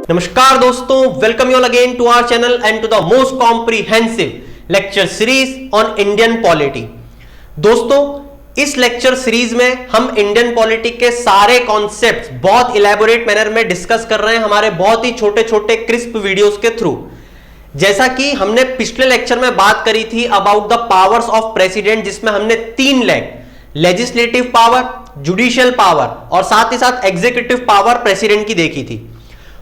नमस्कार दोस्तों, welcome you all again to our channel and to the most comprehensive lecture series on Indian polity. दोस्तों, इस lecture series में हम Indian polity के सारे कॉन्सेप्ट्स बहुत इलेबोरेट मैनर में डिस्कस कर रहे हैं हमारे बहुत ही छोटे छोटे क्रिस्प वीडियोस के थ्रू। जैसा कि हमने पिछले लेक्चर में बात करी थी about the powers of president, जिसमें हमने 3 leg legislative power, judicial power और साथ ही साथ एग्जीक्यूटिव पावर प्रेसिडेंट की देखी थी।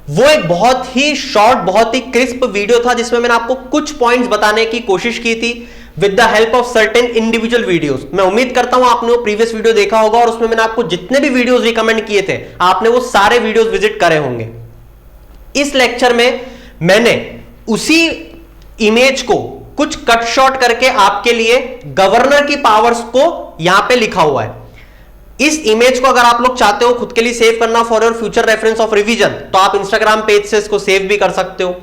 वो एक बहुत ही शॉर्ट, बहुत ही क्रिस्प वीडियो था जिसमें मैंने आपको कुछ पॉइंट्स बताने की कोशिश की थी with the help of certain individual videos. मैं उम्मीद करता हूं आपने वो प्रीवियस वीडियो देखा होगा और उसमें मैंने आपको जितने भी वीडियोस रिकमेंड किए थे आपने वो सारे वीडियोस विजिट करे होंगे। इस लेक्चर में मैंने उसी इमेज को कुछ कट शॉर्ट करके आपके लिए गवर्नर की पावर्स को यहां पे लिखा हुआ है। इस इमेज को अगर आप लोग चाहते हो खुद के लिए सेव करना for your future reference of revision, तो आप इंस्टाग्राम पेज से इसको सेव भी कर सकते हो,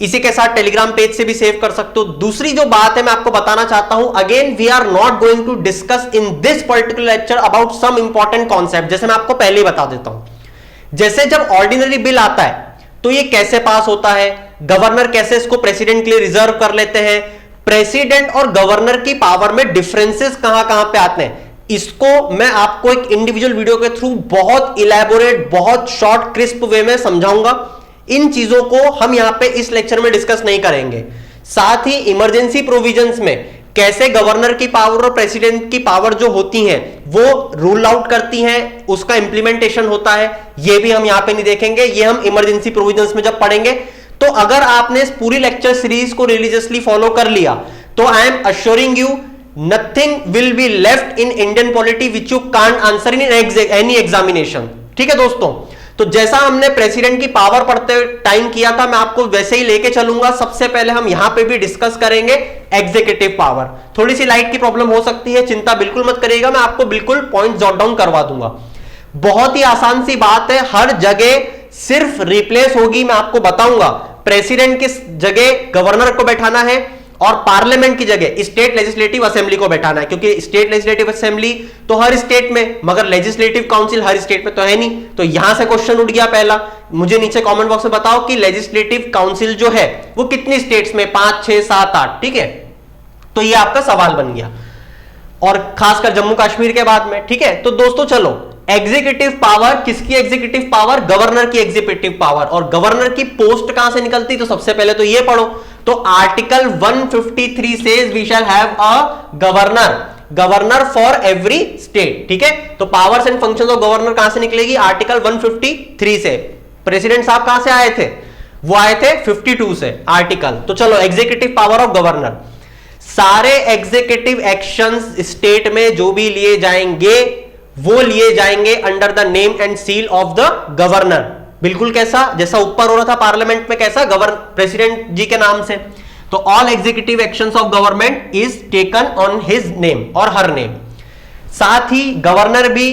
इसी के साथ टेलीग्राम पेज से भी सेव कर सकते हो। दूसरी जो बात है मैं आपको बताना चाहता हूं, again we are not going to discuss in this particular lecture about some important concept. जैसे मैं आपको पहले ही बता देता हूं, जैसे जब ऑर्डिनरी बिल आता है तो ये कैसे पास होता है, गवर्नर कैसे इसको प्रेसिडेंट के लिए रिजर्व कर लेते हैं, प्रेसिडेंट और गवर्नर की पावर में डिफरेंसेस कहां कहां पे आते हैं, इसको मैं आपको एक इंडिविजुअल वीडियो के थ्रू बहुत इलेबोरेट, बहुत शॉर्ट क्रिस्प वे में समझाऊंगा। इन चीजों को हम यहां पे इस लेक्चर में डिस्कस नहीं करेंगे। साथ ही इमरजेंसी प्रोविजंस में कैसे गवर्नर की पावर और प्रेसिडेंट की पावर जो होती हैं वो रूल आउट करती हैं, उसका इंप्लीमेंटेशन होता है, ये भी हम यहां पे नहीं देखेंगे। ये हम इमरजेंसी प्रोविजंस में जब पढ़ेंगे। तो अगर आपने इस पूरी लेक्चर सीरीज को रिलीजियसली फॉलो कर लिया तो I am assuring you nothing will be left in Indian polity which you can't answer in any examination। ठीक है दोस्तों, तो जैसा हमने प्रेसिडेंट की पावर पढ़ते टाइम किया था मैं आपको वैसे ही लेके चलूंगा। सबसे पहले हम यहां पे भी डिस्कस करेंगे एग्जीक्यूटिव पावर। थोड़ी सी लाइट की प्रॉब्लम हो सकती है, चिंता बिल्कुल मत करिएगा, मैं आपको बिल्कुल पॉइंट जॉट डाउन करवा दूंगा। बहुत ही आसान सी बात है, हर जगह सिर्फ रिप्लेस होगी। मैं आपको बताऊंगा प्रेसिडेंट किस जगह गवर्नर को बैठाना है और पार्लियामेंट की जगह स्टेट लेजिस्लेटिव असेंबली को बैठाना है, क्योंकि स्टेट लेजिस्लेटिव असेंबली तो हर स्टेट में, मगर लेजिस्लेटिव काउंसिल हर स्टेट में तो है नहीं। तो यहां से क्वेश्चन उठ गया पहला। मुझे नीचे कमेंट बॉक्स में बताओ कि लेजिस्लेटिव काउंसिल जो है वो कितनी स्टेट्स में, 5, 6, 7, 8। ठीक है, तो ये आपका सवाल बन गया, और खासकर जम्मू कश्मीर के बाद में। ठीक है, तो दोस्तों चलो, एग्जीक्यूटिव पावर किसकी? एग्जीक्यूटिव पावर गवर्नर की एग्जीक्यूटिव पावर। और गवर्नर की पोस्ट कहां से निकलती? तो सबसे पहले तो ये पढ़ो, तो article 153 says we shall have a governor for every state. ठीक है, तो powers and functions of governor कहां से निकलेगी? आर्टिकल 153 से। प्रेसिडेंट साहब कहां से आए थे? वो आए थे 52 से आर्टिकल। तो चलो, एग्जीक्यूटिव पावर ऑफ गवर्नर, सारे एग्जीक्यूटिव एक्शंस स्टेट में जो भी लिए जाएंगे वो लिए जाएंगे under the name and seal of the governor. बिल्कुल कैसा, जैसा ऊपर हो रहा था पार्लियामेंट में, कैसा? प्रेसिडेंट जी के नाम से। तो all executive actions of government is taken on his name और हर नेम। साथ ही गवर्नर भी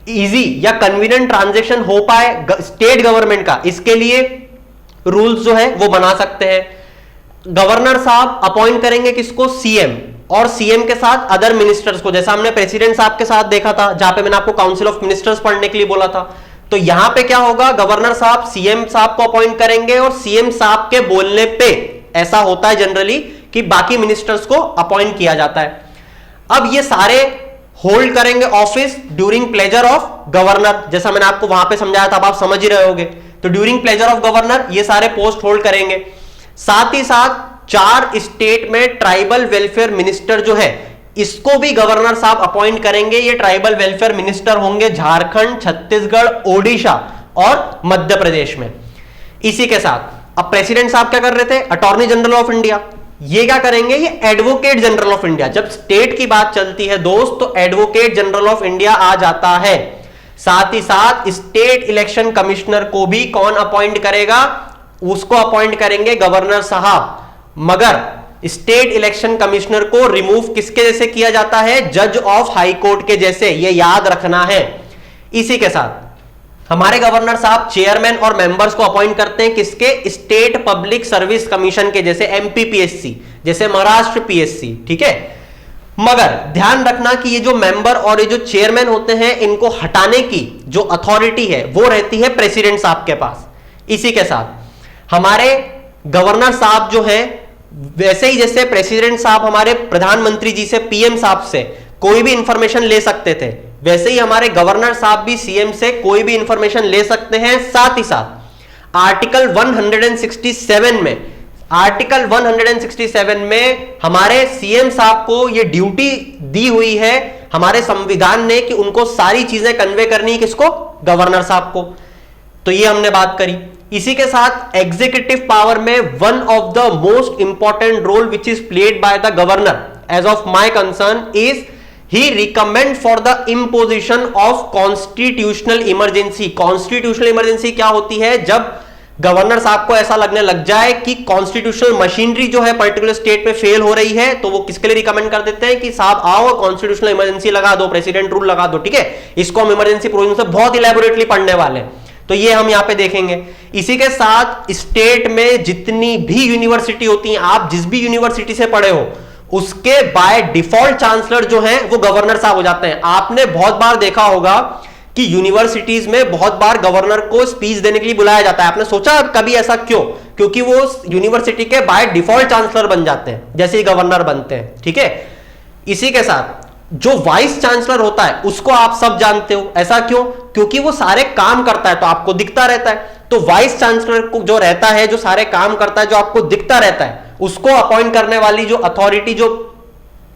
इजी या कन्वीनियंट ट्रांजेक्शन हो पाए स्टेट गवर्नमेंट का, इसके लिए रूल्स जो है वो बना सकते हैं। गवर्नर साहब अपॉइंट करेंगे किसको? सीएम, और सीएम के साथ अदर मिनिस्टर्स को, जैसा हमने प्रेसिडेंट साहब के साथ देखा था जहां पे मैंने आपको काउंसिल ऑफ मिनिस्टर्स पढ़ने के लिए बोला था। तो यहां पे क्या होगा? गवर्नर साहब सीएम साहब को अपॉइंट करेंगे और सीएम साहब के बोलने पे ऐसा होता है जनरली कि बाकी मिनिस्टर्स को अपॉइंट किया जाता है। अब ये सारे होल्ड करेंगे office during pleasure of governor, जैसा मैंने आपको वहां पे समझाया था, अब आप समझ ही रहे होगे। तो ड्यूरिंग प्लेजर ऑफ गवर्नर ये सारे पोस्ट होल्ड करेंगे। साथ ही साथ 4 स्टेट में ट्राइबल वेलफेयर मिनिस्टर जो है इसको भी गवर्नर साहब अपॉइंट करेंगे। ये ट्राइबल वेलफेयर मिनिस्टर होंगे झारखंड, छत्तीसगढ़, ओडिशा और मध्य प्रदेश में। इसी के साथ अब प्रेसिडेंट साहब क्या कर रहे थे? Attorney general of India. ये क्या करेंगे? ये एडवोकेट जनरल ऑफ इंडिया। जब स्टेट की बात चलती है दोस्त तो एडवोकेट जनरल ऑफ इंडिया आ जाता है। साथ ही साथ स्टेट इलेक्शन कमिश्नर को भी कौन अपॉइंट करेगा? उसको अपॉइंट करेंगे गवर्नर साहब। मगर स्टेट इलेक्शन कमिश्नर को रिमूव किसके जैसे किया जाता है? जज ऑफ हाई कोर्ट के जैसे, ये याद रखना है। इसी के साथ हमारे गवर्नर साहब चेयरमैन और मेंबर्स को अपॉइंट करते हैं किसके? स्टेट पब्लिक सर्विस कमीशन के जैसे, एमपीपीएससी जैसे, महाराष्ट्र पीएससी। ठीक है, मगर ध्यान रखना कि ये जो मेंबर और ये जो चेयरमैन होते हैं इनको हटाने की जो अथॉरिटी है वो रहती है प्रेसिडेंट साहब के पास। इसी के साथ हमारे गवर्नर साहब जो हैं, वैसे ही जैसे प्रेसिडेंट साहब हमारे प्रधानमंत्री जी से, पीएम साहब से कोई भी इंफॉर्मेशन ले सकते थे, वैसे ही हमारे गवर्नर साहब भी सीएम से कोई भी इंफॉर्मेशन ले सकते हैं। साथ ही साथ आर्टिकल 167 में हमारे सीएम साहब को यह ड्यूटी दी हुई है हमारे संविधान ने कि उनको सारी चीजें कन्वे करनी है, किसको? गवर्नर साहब को। तो ये हमने बात करी। इसी के साथ एग्जीक्यूटिव पावर में one of the most important role which is played by the governor as of my concern is he recommend for the imposition of constitutional emergency. Constitutional emergency क्या होती है? जब गवर्नर साहब को ऐसा लगने लग जाए कि कॉन्स्टिट्यूशनल मशीनरी जो है पर्टिकुलर स्टेट में फेल हो रही है, तो वो किसके लिए रिकमेंड कर देते हैं कि साहब आओ कॉन्स्टिट्यूशनल इमरजेंसी लगा दो, प्रेसिडेंट रूल लगा दो। ठीक है, इसको हम इमरजेंसी प्रोविजन से बहुत इलैबोरेटली पढ़ने वाले हैं, तो ये हम यहां पे देखेंगे। इसी के साथ स्टेट में जितनी भी यूनिवर्सिटी होती हैं, आप जिस भी यूनिवर्सिटी से पढ़े हो, उसके बाय डिफॉल्ट चांसलर जो हैं वो गवर्नर साहब हो जाते हैं। आपने बहुत बार देखा होगा कि यूनिवर्सिटीज में बहुत बार गवर्नर को स्पीच देने के लिए बुलाया जाता है। आपने सोचा कभी ऐसा क्यों? क्योंकि वो यूनिवर्सिटी के बाय डिफॉल्ट चांसलर बन जाते हैं जैसे ही गवर्नर बनते हैं। ठीक है, इसी के साथ जो वाइस चांसलर होता है उसको आप सब जानते हो। ऐसा क्यों? क्योंकि वो सारे काम करता है तो आपको दिखता रहता है। तो वाइस चांसलर को जो रहता है, जो सारे काम करता है, जो आपको दिखता रहता है, उसको अपॉइंट करने वाली जो अथॉरिटी, जो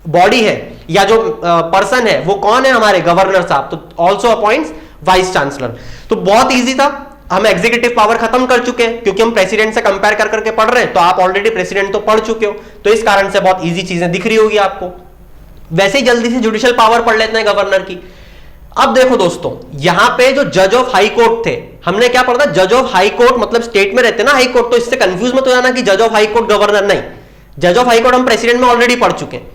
बॉडी है या जो पर्सन है, वो कौन है? हमारे गवर्नर साहब। तो ऑल्सो अपॉइंट्स वाइस चांसलर। तो बहुत ईजी था, हम एग्जीक्यूटिव पावर खत्म कर चुके हैं क्योंकि हम प्रेसिडेंट से कंपेयर कर करके पढ़ रहे हैं। तो आप ऑलरेडी प्रेसिडेंट तो पढ़ चुके हो, तो इस कारण से बहुत ईजी चीजें दिख रही होगी आपको। वैसे ही जल्दी से जुडिशियल पावर पढ़ लेते हैं गवर्नर की। अब देखो दोस्तों, यहां पे जो जज ऑफ हाई कोर्ट थे, हमने क्या पढ़ा था? जज ऑफ हाई कोर्ट मतलब स्टेट में रहते ना हाई कोर्ट, तो इससे कंफ्यूज मत हो जाना कि जज ऑफ हाई कोर्ट गवर्नर नहीं। जज ऑफ हाई कोर्ट हम प्रेसिडेंट में ऑलरेडी पढ़ चुके हैं।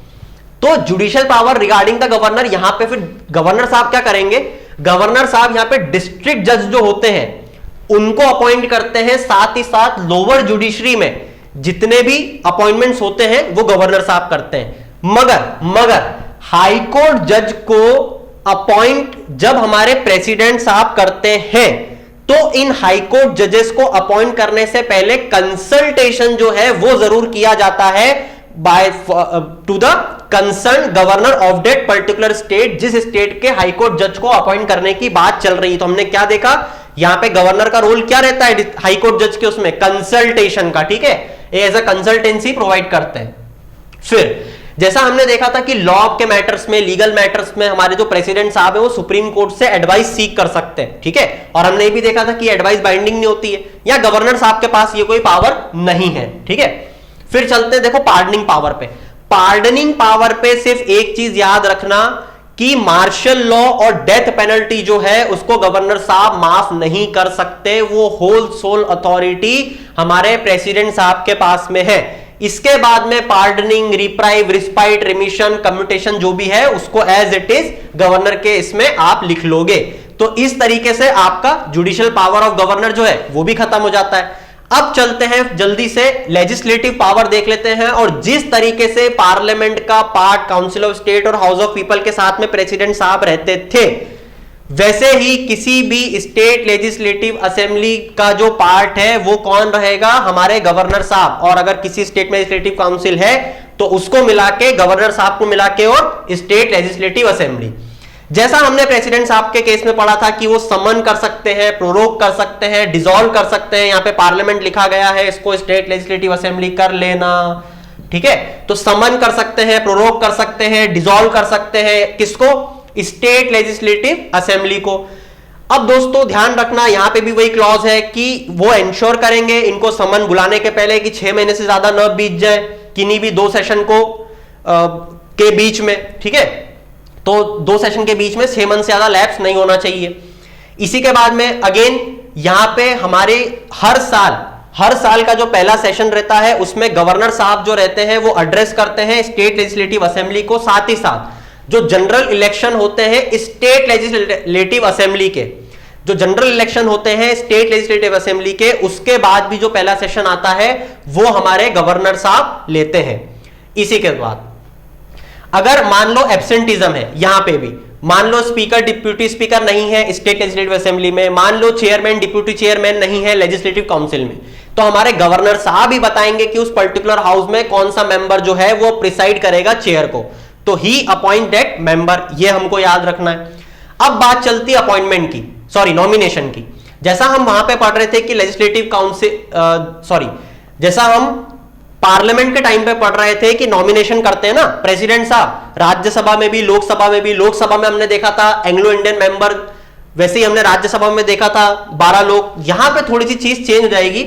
तो judicial power regarding the governor, यहां पे फिर गवर्नर साहब क्या करेंगे? गवर्नर साहब यहां पे डिस्ट्रिक्ट जज जो होते हैं उनको अपॉइंट करते हैं। साथ ही साथ लोअर जुडिशरी में जितने भी अपॉइंटमेंट्स होते हैं वो गवर्नर साहब करते हैं। मगर हाई कोर्ट जज को अपॉइंट जब हमारे प्रेसिडेंट साहब करते हैं, तो इन हाई कोर्ट जजेस को अपॉइंट करने से पहले कंसल्टेशन जो है वो जरूर किया जाता है by two the concern governor of that particular state. जिस स्टेट के हाई कोर्ट जज को अपॉइंट करने की बात चल रही है, तो हमने क्या देखा यहां पे? गवर्नर का रोल क्या रहता है हाई कोर्ट जज के? उसमें कंसल्टेशन का। ठीक है, एज अ कंसल्टेंसी प्रोवाइड करते हैं। फिर जैसा हमने देखा था कि लॉ के मैटर्स में, लीगल मैटर्स में हमारे जो प्रेसिडेंट साहब है वो सुप्रीम कोर्ट से एडवाइस सीख कर सकते हैं। ठीक है, और हमने ये भी देखा था कि एडवाइस बाइंडिंग नहीं होती है, या गवर्नर साहब के पास ये कोई पावर नहीं है। ठीक है, फिर चलते हैं देखो पार्डनिंग पावर पे। पार्डनिंग पावर पे सिर्फ एक चीज याद रखना कि मार्शल लॉ और डेथ पेनल्टी जो है उसको गवर्नर साहब माफ नहीं कर सकते। वो होल सोल अथॉरिटी हमारे प्रेसिडेंट साहब के पास में है। इसके बाद में pardoning, reprieve, respite, remission, commutation जो भी है उसको एज इट इज गवर्नर के इसमें आप लिख लोगे। तो इस तरीके से आपका जुडिशियल पावर ऑफ गवर्नर जो है वो भी खत्म हो जाता है। अब चलते हैं जल्दी से लेजिस्लेटिव पावर देख लेते हैं। और जिस तरीके से पार्लियामेंट का पार्ट काउंसिल ऑफ स्टेट और हाउस ऑफ पीपल के साथ में प्रेसिडेंट साहब रहते थे, वैसे ही किसी भी स्टेट लेजिस्लेटिव असेंबली का जो पार्ट है वो कौन रहेगा? हमारे गवर्नर साहब। और अगर किसी स्टेट में लेजिस्लेटिव काउंसिल है तो उसको मिला के, गवर्नर साहब को मिला के, और स्टेट लेजिस्लेटिव असेंबली। जैसा हमने प्रेसिडेंट साहब के केस में पढ़ा था कि वो समन कर सकते हैं, प्रोरोग कर सकते हैं, डिसॉल्व कर सकते हैं। यहां पे पार्लियामेंट लिखा गया है, इसको स्टेट लेजिस्लेटिव असेंबली कर लेना। ठीक है, तो समन कर सकते हैं, प्रोरोग कर सकते हैं, डिसॉल्व कर सकते हैं। किसको? स्टेट लेजिस्लेटिव असेंबली को। अब दोस्तों ध्यान रखना, यहां पे भी वही क्लॉज है कि वो इंश्योर करेंगे इनको समन बुलाने के पहले कि 6 महीने से ज्यादा न बीत जाए किन्हीं भी 2 सेशन को के बीच में। ठीक है, तो 2 सेशन के बीच में 6 मंथ से ज्यादा लैप्स नहीं होना चाहिए। इसी के बाद में अगेन यहां पे हमारे हर साल का जो पहला सेशन रहता है उसमें गवर्नर साहब जो रहते हैं वो एड्रेस करते हैं स्टेट लेजिस्लेटिव असेंबली को। साथ ही साथ जो जनरल इलेक्शन होते हैं स्टेट लेजिस्लेटिव असेंबली के, जो जनरल इलेक्शन होते हैं स्टेट लेजिस्लेटिव असेंबली के, उसके बाद भी जो पहला सेशन आता है वो हमारे गवर्नर साहब लेते हैं। इसी के बाद अगर मान लो एब्सेंटिज्म है यहां पे भी, मान लो स्पीकर डिप्यूटी स्पीकर नहीं है स्टेट लेजिस्लेटिव असेंबली में, मान लो चेयरमैन डिप्यूटी चेयरमैन नहीं है लेजिस्लेटिव काउंसिल में, तो हमारे गवर्नर साहब ही बताएंगे कि उस पर्टिकुलर हाउस में कौन सा मेंबर जो है वो प्रिसाइड करेगा चेयर को, तो ही अपॉइंट दैट मेंबर, ये हमको याद रखना है। अब बात चलती है अपॉइंटमेंट की, सॉरी नॉमिनेशन की। जैसा हम वहां पे पढ़ रहे थे कि लेजिस्लेटिव काउंसिल जैसा हम पार्लियामेंट के टाइम पे पढ़ रहे थे कि नॉमिनेशन करते हैं ना प्रेसिडेंट साहब, राज्यसभा में भी लोकसभा में भी। लोकसभा में हमने देखा था एंग्लो इंडियन मेंबर, वैसे ही हमने राज्यसभा में देखा था 12 लोग। यहां पे थोड़ी सी चीज चेंज हो जाएगी,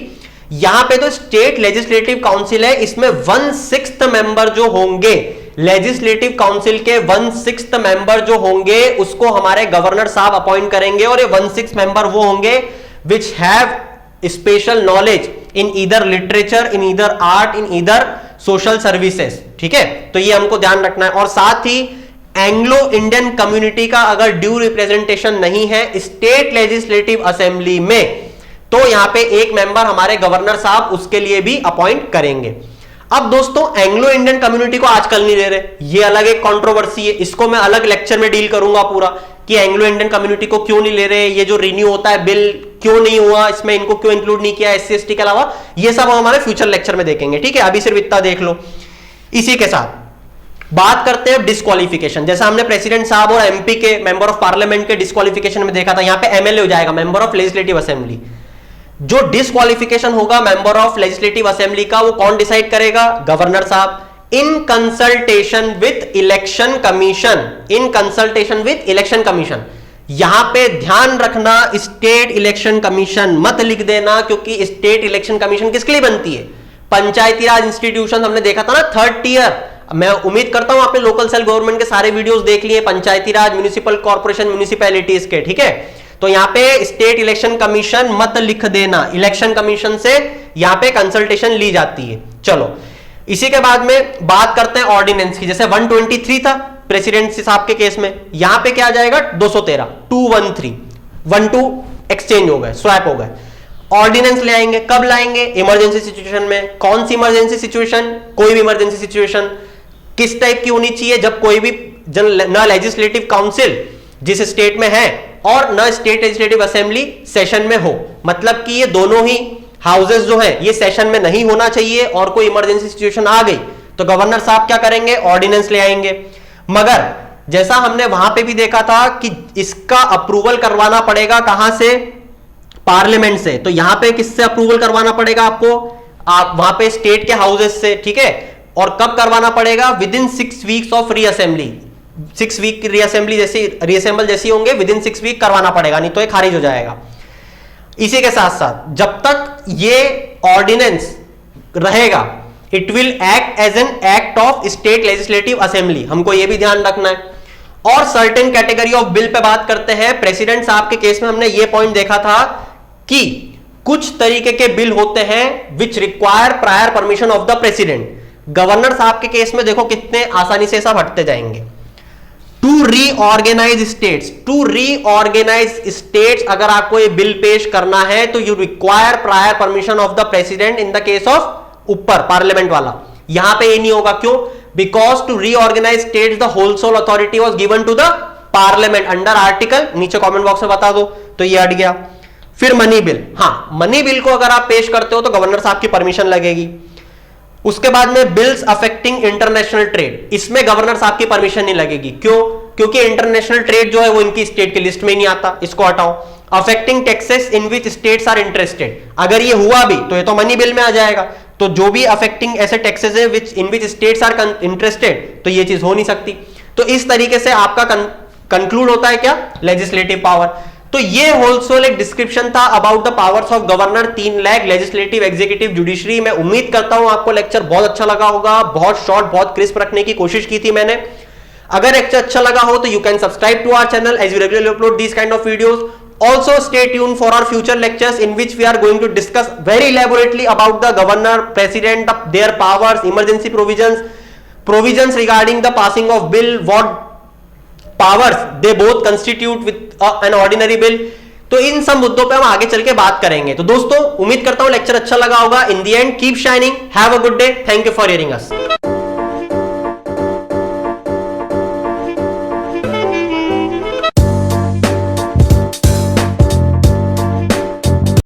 यहां पे तो स्टेट लेजिस्लेटिव काउंसिल है, इसमें 1/6 मेंबर जो होंगे लेजिस्लेटिव काउंसिल के 1/6 मेंबर जो होंगे उसको हमारे गवर्नर साहब अपॉइंट करेंगे, और ये 1/6 मेंबर वो होंगे which have special knowledge in either literature, in either art, in either social services. ठीक है, तो ये हमको ध्यान रखना है। और साथ ही एंग्लो इंडियन कम्युनिटी का अगर ड्यू रिप्रेजेंटेशन नहीं है स्टेट लेजिस्लेटिव असेंबली में, तो यहां पे एक मेंबर हमारे गवर्नर साहब उसके लिए भी अपॉइंट करेंगे। अब दोस्तों एंग्लो इंडियन कम्युनिटी को आजकल नहीं ले रहे, ये अलग एक कंट्रोवर्सी है, इसको मैं अलग लेक्चर में डील करूंगा पूरा कि एंग्लो इंडियन कम्युनिटी को क्यों नहीं ले रहे, ये जो रिन्यू होता है बिल क्यों नहीं हुआ, इसमें इनको क्यों इंक्लूड नहीं किया SC ST के अलावा, ये सब हम हमारे फ्यूचर लेक्चर में देखेंगे। ठीक है, अभी सिर्फ इतना देख लो। इसी के साथ बात करते हैं डिस्क्वालिफिकेशन। जैसा हमने प्रेसिडेंट साहब और MP के मेंबर ऑफ पार्लियामेंट के डिस्क्वालिफिकेशन में देखा था, यहां पे MLA हो जाएगा मेंबर ऑफ लेजिस्लेटिव असेंबली। जो डिस्क्वालिफिकेशन होगा मेंबर ऑफ लेजिस्लेटिव असेंबली का, वो कौन डिसाइड करेगा? गवर्नर साहब, in consultation with election commission. In consultation with election commission, यहां पे ध्यान रखना स्टेट इलेक्शन कमीशन मत लिख देना, क्योंकि स्टेट इलेक्शन कमीशन किसके लिए बनती है? पंचायती राज इंस्टीट्यूशन हमने देखा था ना 3rd टियर, मैं उम्मीद करता हूं आपने लोकल सेल गवर्नमेंट के सारे वीडियोस देख लिए, पंचायती राज, म्युनिसिपल कॉर्पोरेशन, म्युनिसिपैलिटीज के। ठीक है, तो यहां पे स्टेट इलेक्शन कमीशन मत लिख देना, इलेक्शन कमीशन से यहां पे कंसल्टेशन ली जाती है। चलो, इसी के बाद में बात करते हैं ऑर्डिनेंस की। जैसे 123 था प्रेसिडेंट साहब के केस में, यहां पे क्या आ जाएगा? 213, 213, 12 एक्सचेंज हो गए, स्वैप हो गए। ऑर्डिनेंस ले आएंगे, कब लाएंगे? इमरजेंसी सिचुएशन में। कौन सी इमरजेंसी सिचुएशन? कोई भी इमरजेंसी सिचुएशन। किस टाइप की होनी चाहिए? जब कोई भी न लेजिस्लेटिव काउंसिल जिस स्टेट में है और न स्टेट लेजिस्लेटिव असेंबली सेशन में हो, मतलब कि ये दोनों ही हाउसेस जो है ये सेशन में नहीं होना चाहिए, और कोई इमरजेंसी सिचुएशन आ गई तो गवर्नर साहब क्या करेंगे? ऑर्डिनेंस ले आएंगे। मगर जैसा हमने वहां पे भी देखा था कि इसका अप्रूवल करवाना पड़ेगा कहां से? पार्लियामेंट से। तो यहां पे किससे अप्रूवल करवाना पड़ेगा आपको? आप वहां पे स्टेट के हाउसेस से। ठीक है, और कब करवाना पड़ेगा? Within 6 weeks of reassembly. 6 week की रीअसेंबली जैसी रीअसेंबल जैसी होंगे, विदिन 6 वीक करवाना पड़ेगा, नहीं तो ये खारिज हो जाएगा। इसी के साथ साथ जब तक ये ऑर्डिनेंस रहेगा, it will act as an act of state legislative assembly, हमको ये भी ध्यान रखना है। और certain category of bill pay बात करते हैं। प्रेसिडेंट साहब के केस में हमने ये पॉइंट देखा था कि कुछ तरीके के बिल होते हैं which require prior permission of the president. Governor साहब के केस में देखो कितने आसानी से सब हटते जाएंगे। To reorganise states, to reorganise states अगर आपको ये बिल पेश करना है तो you require prior permission of the president in the case of ऊपर पार्लियामेंट वाला। यहां पे ये नहीं होगा, क्यों? Because to reorganise states the whole sole authority was given to the parliament under article, नीचे कमेंट बॉक्स में बता दो, तो ये हट गया। फिर मनी बिल, हाँ मनी बिल को अगर आप पेश करते हो तो गवर्नर साहब की परमिशन लगेगी। उसके बाद में बिल्स अफेक्टिंग इंटरनेशनल ट्रेड, इसमें गवर्नर साहब की परमिशन नहीं लगेगी। क्यों? क्योंकि इंटरनेशनल ट्रेड जो है वो इनकी स्टेट की लिस्ट में ही नहीं आता, इसको हटाओ। Affecting taxes in which states are interested, अगर ये हुआ भी तो ये तो मनी बिल में आ जाएगा। तो जो भी अफेक्टिंग ऐसे टैक्सेस है विच इन विच स्टेट्स आर इंटरेस्टेड, तो ये चीज हो नहीं सकती। तो इस तरीके से आपका कंक्लूड होता है क्या? Legislative power. तो ये होलसोल एक डिस्क्रिप्शन था about the powers of governor, 3 lakh legislative, executive, judiciary. मैं उम्मीद करता हूं आपको लेक्चर बहुत अच्छा लगा होगा, बहुत शॉर्ट, बहुत क्रिस्प रखने की कोशिश की थी मैंने। अगर लेक्चर अच्छा लगा हो तो you can subscribe to our channel as we regularly upload this kind of videos. Also stay tuned for our future lectures in which we are going to discuss very elaborately about the governor, president, their powers, emergency provisions regarding the passing of bill, what powers they both constitute with an ordinary bill. तो इन सब मुद्दों पे हम आगे चल के बात करेंगे। तो दोस्तों उम्मीद करता हूं लेक्चर अच्छा लगा होगा। In the end keep shining, have a good day, thank you for hearing us.